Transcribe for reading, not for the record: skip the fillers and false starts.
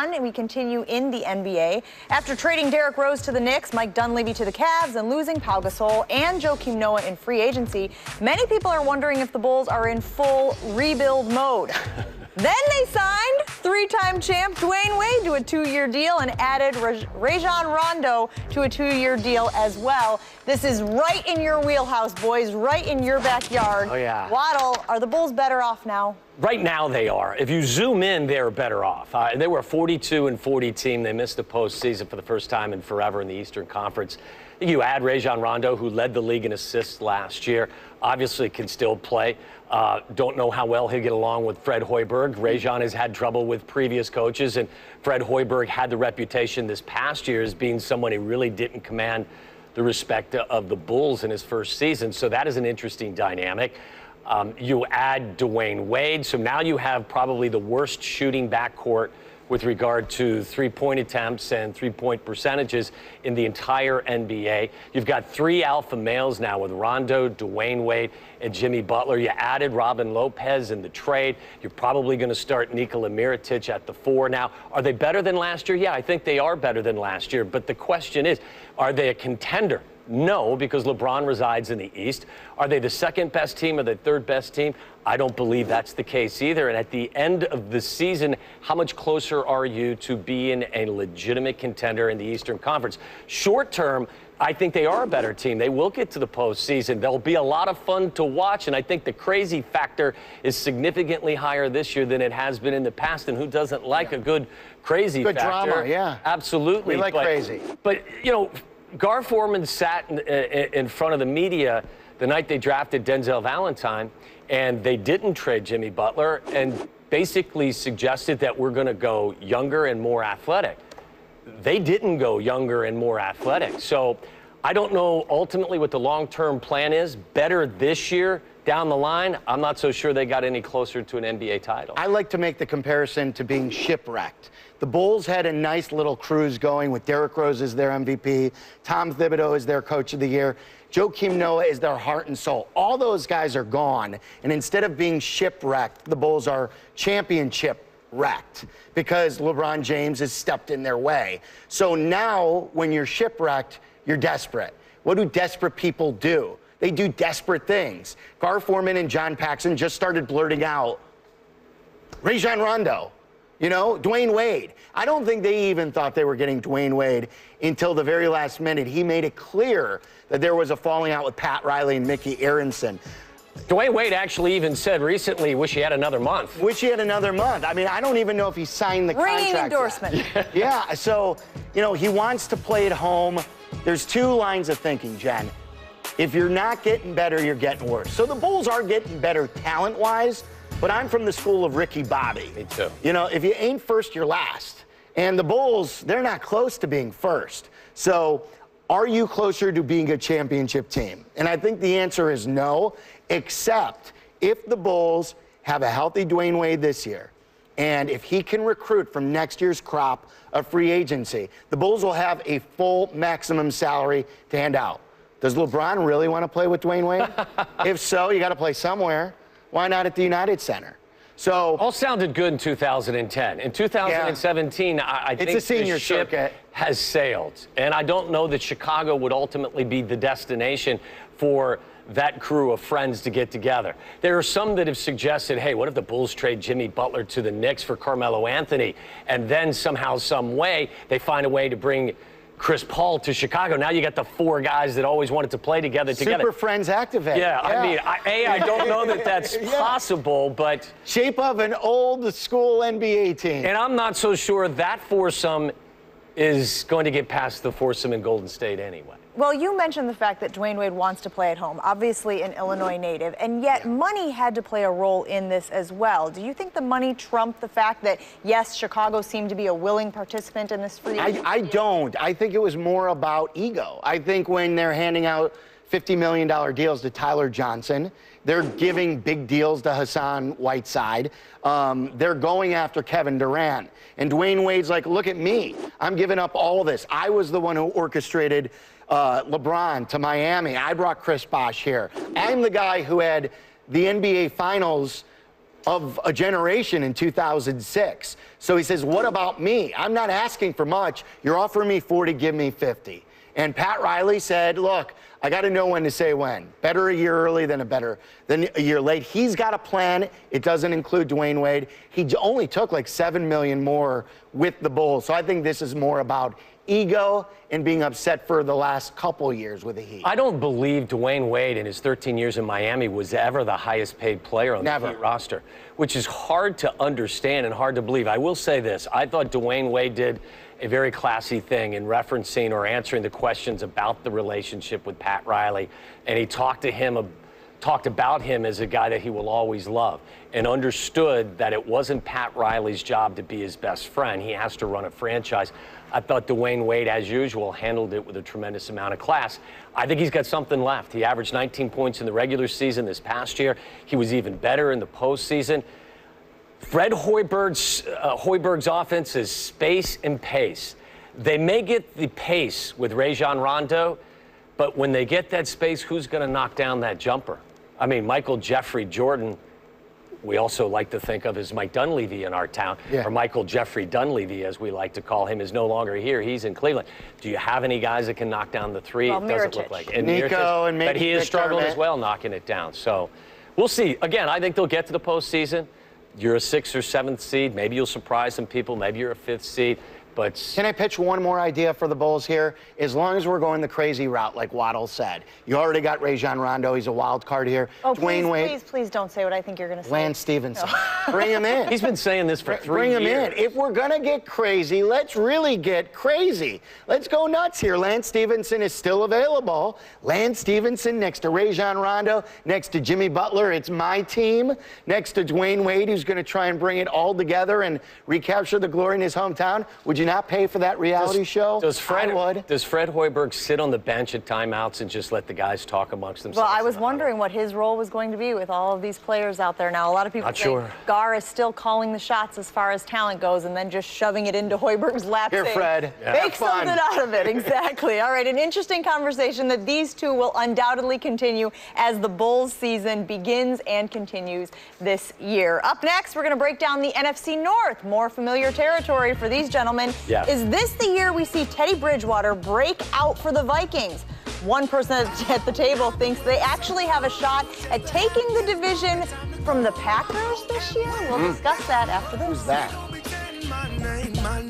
fun, and we continue in the NBA. After trading Derrick Rose to the Knicks, Mike Dunleavy to the Cavs, and losing Pau Gasol and Joakim Noah in free agency, many people are wondering if the Bulls are in full rebuild mode. Then they signed three-time champ Dwyane Wade to a 2-year deal and added Rajon Rondo to a 2-year deal as well. This is right in your wheelhouse, boys, right in your backyard. Oh, yeah. Waddle, are the Bulls better off now? Right now they are. If you zoom in, they're better off. They were a 42-40 team. They missed the postseason for the first time in forever in the Eastern Conference. You add Rajon Rondo, who led the league in assists last year, obviously can still play. Don't know how well he'll get along with Fred Hoiberg. Rajon has had trouble with previous coaches, and Fred Hoiberg had the reputation this past year as being someone who really didn't command the respect of the Bulls in his first season. So that is an interesting dynamic. You add Dwyane Wade, so now you have probably the worst shooting backcourt with regard to three-point attempts and three-point percentages in the entire NBA. You've got 3 alpha males now with Rondo, Dwyane Wade, and Jimmy Butler. You added Robin Lopez in the trade. You're probably going to start Nikola Mirotic at the 4 now. Are they better than last year? Yeah, I think they are better than last year. But the question is, are they a contender? No, because LeBron resides in the East. Are they the second best team or the third best team? I don't believe that's the case either. And at the end of the season, how much closer are you to being a legitimate contender in the Eastern Conference? Short term, I think they are a better team. They will get to the postseason. They'll be a lot of fun to watch, and I think the crazy factor is significantly higher this year than it has been in the past. And who doesn't like a good crazy good factor? Drama, yeah. Absolutely. We like crazy. But, you know, Gar Forman sat in front of the media the night they drafted Denzel Valentine, and they didn't trade Jimmy Butler, and basically suggested that we're going to go younger and more athletic. They didn't go younger and more athletic. So I don't know ultimately what the long-term plan is. Better this year down the line, I'm not so sure they got any closer to an NBA title. I like to make the comparison to being shipwrecked. The Bulls had a nice little cruise going with Derrick Rose as their MVP, Tom Thibodeau as their coach of the year, Joakim Noah is their heart and soul. All those guys are gone, and instead of being shipwrecked, the Bulls are championship wrecked because LeBron James has stepped in their way. So now when you're shipwrecked, you're desperate. What do desperate people do? They do desperate things. Gar Forman and John Paxson just started blurting out Rajon Rondo, you know, Dwyane Wade. I don't think they even thought they were getting Dwyane Wade until the very last minute. He made it clear that there was a falling out with Pat Riley and Mickey Aronson. Dwyane Wade actually even said recently, wish he had another month. Wish he had another month. I mean, I don't even know if he signed the contract. Ringing endorsement. Yeah, so, you know, he wants to play at home. There's 2 lines of thinking, Jen. If you're not getting better, you're getting worse. So the Bulls are getting better talent-wise, but I'm from the school of Ricky Bobby. Me too. You know, if you ain't first, you're last. And the Bulls, they're not close to being first. So are you closer to being a championship team? And I think the answer is no, except if the Bulls have a healthy Dwyane Wade this year, and if he can recruit from next year's crop of free agency, the Bulls will have a full maximum salary to hand out. Does LeBron really want to play with Dwyane Wade? If so, you got to play somewhere. Why not at the United Center? So all sounded good in 2010. In 2017, I think it's a senior the ship circuit. has sailed. And I don't know that Chicago would ultimately be the destination for that crew of friends to get together. There are some that have suggested, hey, what if the Bulls trade Jimmy Butler to the Knicks for Carmelo Anthony, and then somehow, some way, they find a way to bring Chris Paul to Chicago. Now you got the 4 guys that always wanted to play together. Super friends activate. Yeah, I mean, I don't know that that's possible, but shape of an old school NBA team. And I'm not so sure that foursome is going to get past the foursome in Golden State anyway. Well, you mentioned the fact that Dwyane Wade wants to play at home, obviously an Illinois native, and yet money had to play a role in this as well. Do you think the money trumped the fact that, yes, Chicago seemed to be a willing participant in this free agency? I don't. I think it was more about ego. I think when they're handing out $50 million deals to Tyler Johnson, they're giving big deals to Hassan Whiteside. They're going after Kevin Durant. And Dwyane Wade's like, look at me. I'm giving up all this. I was the one who orchestrated LeBron to Miami. I brought Chris Bosh here. I'm the guy who had the NBA Finals of a generation in 2006. So he says, what about me? I'm not asking for much. You're offering me 40, give me 50. And Pat Riley said, look, I got to know when to say when. Better a year early than a year late. He's got a plan. It doesn't include Dwyane Wade. He only took like $7 million more with the Bulls. So I think this is more about ego and being upset for the last couple years with the Heat. I don't believe Dwyane Wade in his 13 years in Miami was ever the highest paid player on the Heat roster, which is hard to understand and hard to believe. I will say this. I thought Dwyane Wade did a very classy thing in referencing or answering the questions about the relationship with Pat Riley, and he talked about him as a guy that he will always love, and understood that it wasn't Pat Riley's job to be his best friend. He has to run a franchise. I thought Dwyane Wade, as usual, handled it with a tremendous amount of class. I think he's got something left. He averaged 19 points in the regular season this past year. He was even better in the postseason. Fred Hoiberg's offense is space and pace. They may get the pace with Rajon Rondo, but when they get that space, who's going to knock down that jumper? I mean, Michael Jeffrey Jordan, we also like to think of as Mike Dunleavy in our town, or Michael Jeffrey Dunleavy, as we like to call him, is no longer here. He's in Cleveland. Do you have any guys that can knock down the three? Well, it doesn't look like. And Nico, and maybe but he is struggling as well, knocking it down. So we'll see. Again, I think they'll get to the postseason. You're a 6th or 7th seed. Maybe you'll surprise some people. Maybe you're a 5th seed. But can I pitch one more idea for the Bulls here? As long as we're going the crazy route, like Waddle said. You already got Rajon Rondo. He's a wild card here. Oh, Dwyane Wade. Please don't say what I think you're going to say. Lance Stevenson. No. Bring him in. He's been saying this for 3 years. Bring him in. If we're going to get crazy, let's really get crazy. Let's go nuts here. Lance Stevenson is still available. Lance Stevenson next to Rajon Rondo, next to Jimmy Butler. It's my team. Next to Dwyane Wade, who's going to try and bring it all together and recapture the glory in his hometown. Would you not pay for that reality show? Does Fred Hoiberg sit on the bench at timeouts and just let the guys talk amongst themselves? Well, I was wondering what his role was going to be with all of these players out there now. A lot of people say Gar is still calling the shots as far as talent goes and then just shoving it into Hoiberg's lap. Here, Fred. Make something out of it. Exactly. All right, an interesting conversation that these two will undoubtedly continue as the Bulls season begins and continues this year. Up next, we're going to break down the NFC North. More familiar territory for these gentlemen. Yeah. Is this the year we see Teddy Bridgewater break out for the Vikings? One person at the table thinks they actually have a shot at taking the division from the Packers this year. We'll discuss that after this. Who's that?